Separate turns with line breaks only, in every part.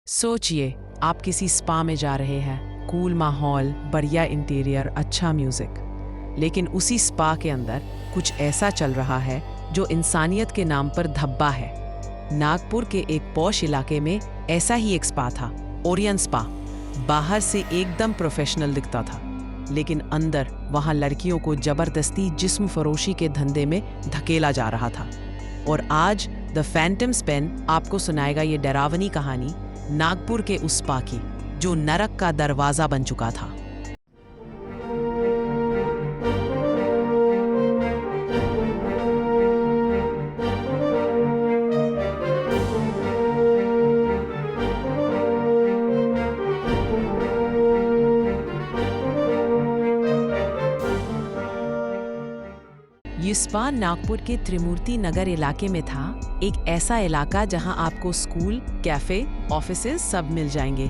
सोचिए, आप किसी स्पा में जा रहे हैं, कूल माहौल, बढ़िया इंटीरियर, अच्छा म्यूजिक। लेकिन उसी स्पा के अंदर कुछ ऐसा चल रहा है जो इंसानियत के नाम पर धब्बा है। नागपुर के एक पॉश इलाके में ऐसा ही एक स्पा था, ओरियन स्पा। बाहर से एकदम प्रोफेशनल दिखता था, लेकिन अंदर वहां लड़कियों को जबरदस्ती जिस्म फरोशी के धंधे में धकेला जा रहा था। और आज द फैंटम स्पेन आपको सुनाएगा ये डरावनी कहानी नागपुर के उस स्पा की, जो नरक का दरवाजा बन चुका था। ये स्पा नागपुर के त्रिमूर्ति नगर इलाके में था, एक ऐसा इलाका जहां आपको स्कूल, कैफे, ऑफिसेज सब मिल जाएंगे।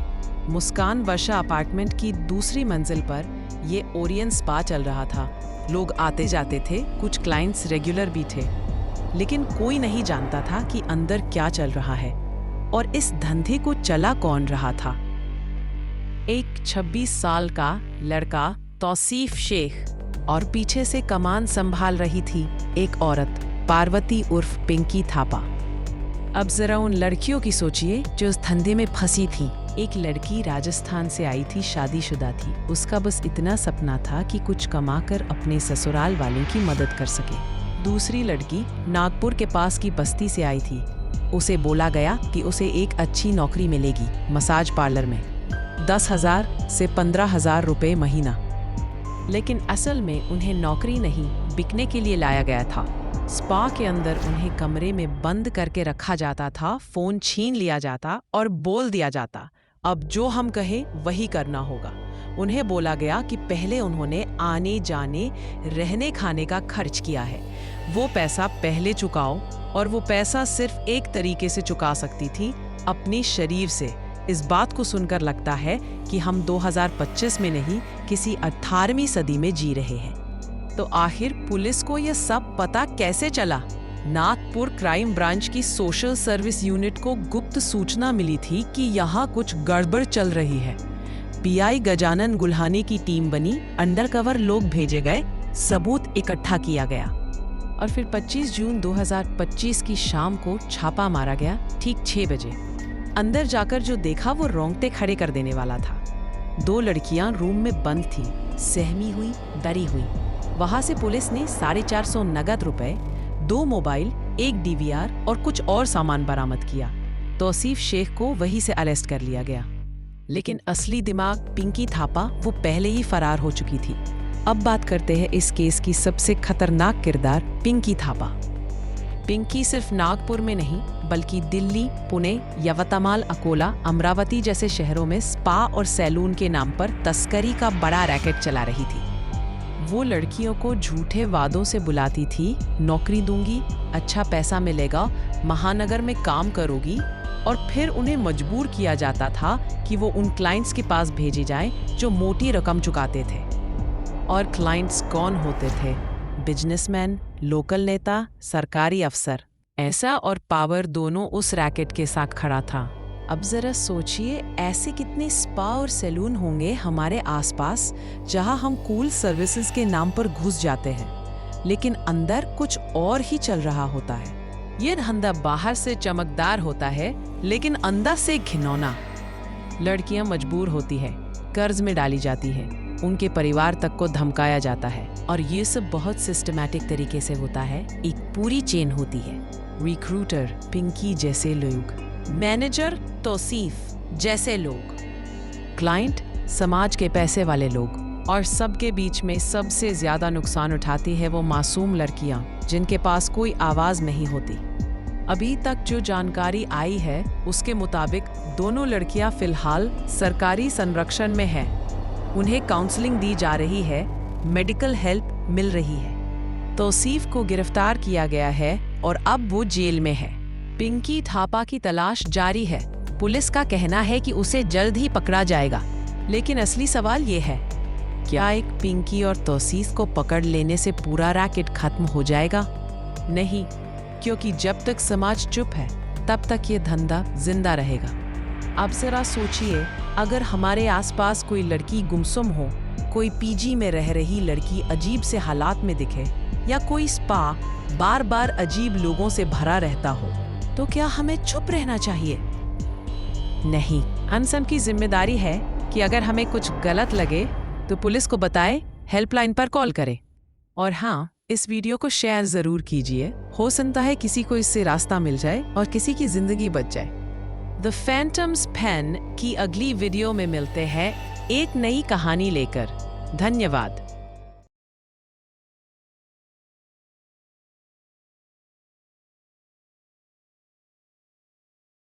मुस्कान वर्षा अपार्टमेंट की दूसरी मंजिल पर ये ओरियन स्पा चल रहा था। लोग आते जाते थे, कुछ क्लाइंट्स रेगुलर भी थे, लेकिन कोई नहीं जानता था कि अंदर क्या चल रहा है और इस धंधे को चला कौन रहा था। एक 26 साल का लड़का तौसीफ शेख और पीछे से कमान संभाल रही थी एक औरत, पार्वती उर्फ पिंकी थापा। अब जरा उन लड़कियों की सोचिए जो इस धंधे में फंसी थी। एक लड़की राजस्थान से आई थी, शादीशुदा थी। उसका बस इतना सपना था कि कुछ कमाकर अपने ससुराल वालों की मदद कर सके। दूसरी लड़की नागपुर के पास की बस्ती से आई थी। उसे बोला गया कि उसे एक अच्छी नौकरी मिलेगी मसाज पार्लर में, 10,000 से 15,000 रुपए महीना। लेकिन असल में उन्हें नौकरी नहीं, बिकने के लिए लाया गया था। स्पा के अंदर उन्हें कमरे में बंद करके रखा जाता था, फोन छीन लिया जाता और बोल दिया जाता, अब जो हम कहें वही करना होगा। उन्हें बोला गया कि पहले उन्होंने आने जाने, रहने खाने का खर्च किया है, वो पैसा पहले चुकाओ। और वो पैसा सिर्फ एक तरीके से चुका सकती थी, अपने शरीर से। इस बात को सुनकर लगता है कि हम 2025 में नहीं, किसी 18वीं सदी में जी रहे हैं। तो आखिर पुलिस को यह सब पता कैसे चला? नागपुर क्राइम ब्रांच की सोशल सर्विस यूनिट को गुप्त सूचना मिली थी कि यहाँ कुछ गड़बड़ चल रही है। पीआई गजानन गुल्हाने की टीम बनी, अंडरकवर लोग भेजे गए, सबूत इकट्ठा किया गया और फिर 25 जून 2025 की शाम को छापा मारा गया, ठीक 6 बजे। अंदर जाकर जो देखा वो रोंगटे खड़े कर देने वाला था। 2 लड़कियां रूम में बंद थीं, सहमी हुई, डरी हुई। वहां से पुलिस ने 450 नगद रुपए, 2 मोबाइल, 1 डीवीआर और कुछ और सामान बरामद किया। तौसीफ शेख को वहीं से अरेस्ट कर लिया गया। लेकिन असली दिमाग पिंकी थापा वो पहले ही फरार हो चुकी थी। अब बात करते हैं इस केस की सबसे खतरनाक किरदार, पिंकी थापा। पिंकी सिर्फ नागपुर में नहीं, बल्कि दिल्ली, पुणे, यवतमाल, अकोला, अमरावती जैसे शहरों में स्पा और सैलून के नाम पर तस्करी का बड़ा रैकेट चला रही थी। वो लड़कियों को झूठे वादों से बुलाती थी, नौकरी दूंगी, अच्छा पैसा मिलेगा, महानगर में काम करोगी, और फिर उन्हें मजबूर किया जाता था कि वो उन क्लाइंट्स के पास भेजे जाएं जो मोटी रकम चुकाते थे। और क्लाइंट्स कौन होते थे? बिजनेसमैन, लोकल नेता, सरकारी अफसर। ऐसा और पावर दोनों उस रैकेट के साथ खड़ा था। अब जरा सोचिए, ऐसे कितने स्पा और सैलून होंगे हमारे आसपास जहां हम कूल सर्विसेज के नाम पर घुस जाते हैं, लेकिन अंदर कुछ और ही चल रहा होता है। ये धंधा बाहर से चमकदार होता है, लेकिन अंदर से घिनौना। लड़कियां मजबूर होती है, कर्ज में डाली जाती है, उनके परिवार तक को धमकाया जाता है, और ये सब बहुत सिस्टमैटिक तरीके से होता है। एक पूरी चेन होती है। रिक्रूटर पिंकी जैसे लोग, मैनेजर तौसीफ जैसे लोग, क्लाइंट समाज के पैसे वाले लोग, और सबके बीच में सबसे ज्यादा नुकसान उठाती है वो मासूम लड़कियां जिनके पास कोई आवाज नहीं होती। अभी तक जो जानकारी आई है उसके मुताबिक दोनों लड़कियां फिलहाल सरकारी संरक्षण में हैं। उन्हें काउंसलिंग दी जा रही है, मेडिकल हेल्प मिल रही है। तौसीफ को गिरफ्तार किया गया है और अब वो जेल में है। पिंकी थापा की तलाश जारी है। पुलिस का कहना है कि उसे जल्द ही पकड़ा जाएगा। लेकिन असली सवाल ये है, क्या एक पिंकी और तौसीफ को पकड़ लेने से पूरा रैकेट खत्म हो जाएगा? नहीं, क्योंकि जब तक समाज चुप है, तब तक ये धंधा जिंदा रहेगा। अब जरा सोचिए, अगर हमारे आसपास कोई लड़की गुमसुम हो, कोई पीजी में रह रही लड़की अजीब से हालात में दिखे, या कोई स्पा बार बार अजीब लोगों से भरा रहता हो, तो क्या हमें चुप रहना चाहिए? नहीं, अनसन की जिम्मेदारी है कि अगर हमें कुछ गलत लगे तो पुलिस को बताए, हेल्पलाइन पर कॉल करें। और हाँ, इस वीडियो को शेयर जरूर कीजिए, हो सकता है किसी को इससे रास्ता मिल जाए और किसी की जिंदगी बच जाए। द फैंटम्स पेन की अगली वीडियो में मिलते हैं एक नई कहानी लेकर। धन्यवाद।